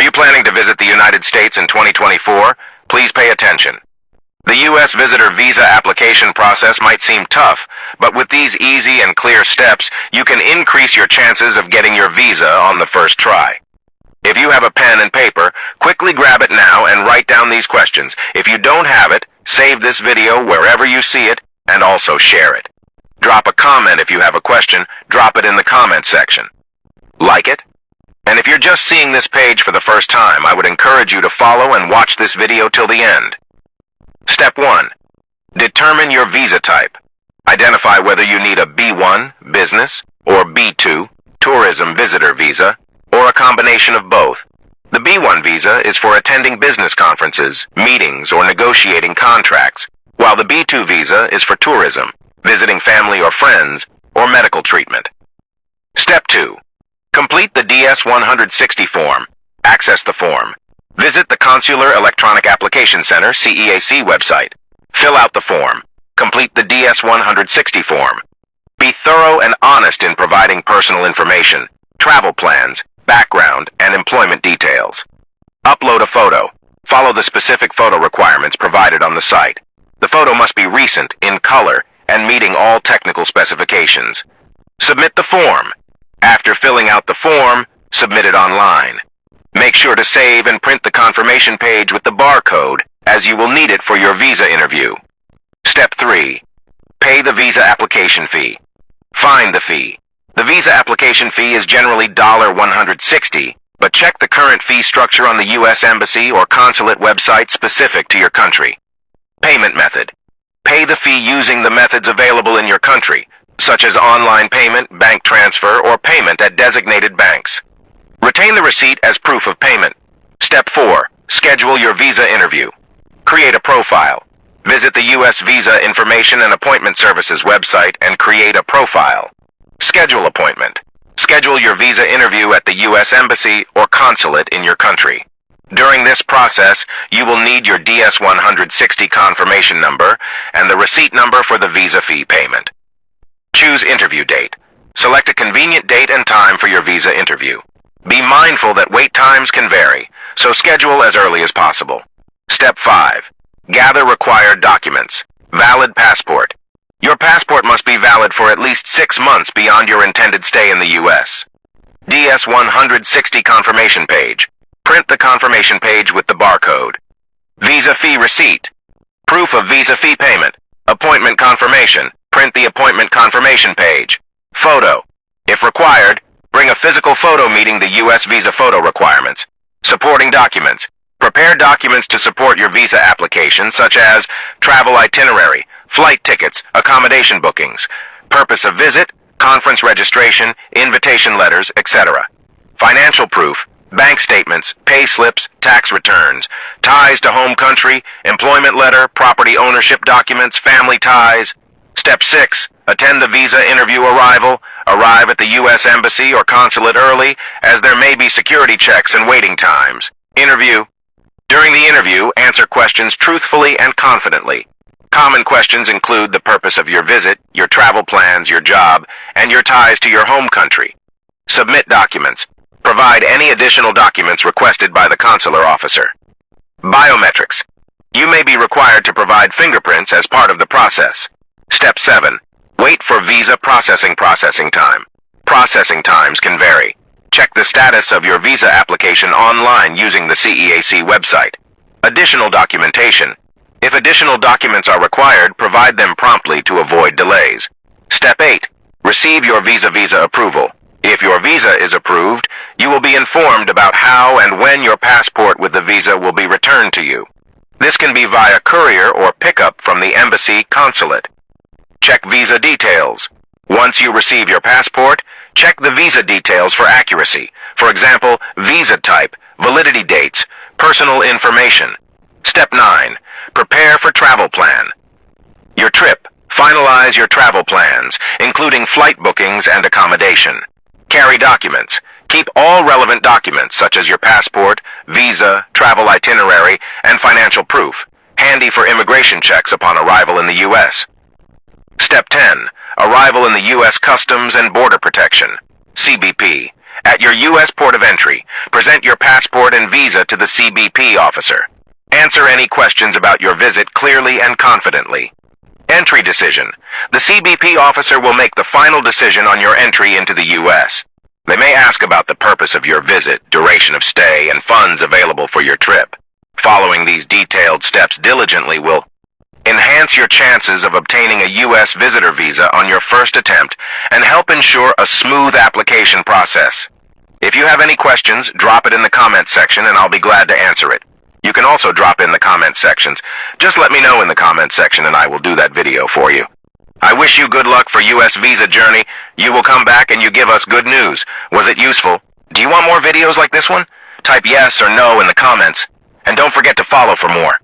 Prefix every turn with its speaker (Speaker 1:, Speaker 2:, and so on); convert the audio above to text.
Speaker 1: you planning to visit the United States in 2024? Please pay attention. The U.S. visitor visa application process might seem tough, but with these easy and clear steps, you can increase your chances of getting your visa on the first try. If you have a pen and paper, quickly grab it now and write down these questions. If you don't have it, save this video wherever you see it and also share it. Drop a comment if you have a question, drop it in the comment section. Like it? And if you're just seeing this page for the first time, I would encourage you to follow and watch this video till the end. Step 1. Determine your visa type. Identify whether you need a B1, business, or B2, tourism visitor visa, or a combination of both. The B1 visa is for attending business conferences, meetings, or negotiating contracts, while the B2 visa is for tourism, visiting family or friends, or medical treatment. Step 2. Complete the DS-160 form. Access the form. Visit the Consular Electronic Application Center CEAC website. Fill out the form. Complete the DS-160 form. Be thorough and honest in providing personal information, travel plans, background, and employment details. Upload a photo. Follow the specific photo requirements provided on the site. The photo must be recent, in color, and meeting all technical specifications. Submit the form. After filling out the form, submit it online. Make sure to save and print the confirmation page with the barcode, as you will need it for your visa interview. Step 3. Pay the visa application fee. Find the fee. The visa application fee is generally $160, but check the current fee structure on the U.S. Embassy or consulate website specific to your country. Payment method. Pay the fee using the methods available in your country, such as online payment, bank transfer, or payment at designated banks. Retain the receipt as proof of payment. Step 4. Schedule your visa interview. Create a profile. Visit the U.S. Visa Information and Appointment Services website and create a profile. Schedule appointment. Schedule your visa interview at the U.S. Embassy or consulate in your country. During this process, you will need your DS-160 confirmation number and the receipt number for the visa fee payment. Choose interview date. Select a convenient date and time for your visa interview. Be mindful that wait times can vary, so schedule as early as possible. Step 5. Gather required documents. Valid passport. Your passport must be valid for at least 6 months beyond your intended stay in the U.S. DS-160 confirmation page. Print the confirmation page with the barcode. Visa fee receipt. Proof of visa fee payment. Appointment confirmation. Print the appointment confirmation page. Photo. If required, bring a physical photo meeting the U.S. visa photo requirements. Supporting documents. Prepare documents to support your visa application, such as travel itinerary, flight tickets, accommodation bookings, purpose of visit, conference registration, invitation letters, etc. Financial proof, bank statements, pay slips, tax returns, ties to home country, employment letter, property ownership documents, family ties. Step 6. Attend the visa interview arrival. Arrive at the U.S. Embassy or consulate early, as there may be security checks and waiting times. Interview. During the interview, answer questions truthfully and confidently. Common questions include the purpose of your visit, your travel plans, your job, and your ties to your home country. Submit documents. Provide any additional documents requested by the consular officer. Biometrics. You may be required to provide fingerprints as part of the process. Step 7. Wait for visa processing time. Processing times can vary. Check the status of your visa application online using the CEAC website. Additional documentation. If additional documents are required, provide them promptly to avoid delays. Step 8. Receive your visa approval. If your visa is approved, you will be informed about how and when your passport with the visa will be returned to you. This can be via courier or pickup from the embassy consulate. Check visa details. Once you receive your passport, check the visa details for accuracy. For example, visa type, validity dates, personal information. Step 9. Prepare for travel plan. Your trip. Finalize your travel plans, including flight bookings and accommodation. Carry documents. Keep all relevant documents, such as your passport, visa, travel itinerary, and financial proof, handy for immigration checks upon arrival in the U.S. Step 10. Arrival in the U.S. Customs and Border Protection, CBP. At your U.S. port of entry, present your passport and visa to the CBP officer. Answer any questions about your visit clearly and confidently. Entry decision. The CBP officer will make the final decision on your entry into the U.S. They may ask about the purpose of your visit, duration of stay, and funds available for your trip. Following these detailed steps diligently will enhance your chances of obtaining a U.S. visitor visa on your first attempt and help ensure a smooth application process. If you have any questions, drop it in the comments section and I'll be glad to answer it. You can also drop in the comment sections. Just let me know in the comment section and I will do that video for you. I wish you good luck for U.S. visa journey. You will come back and you give us good news. Was it useful? Do you want more videos like this one? Type yes or no in the comments. And don't forget to follow for more.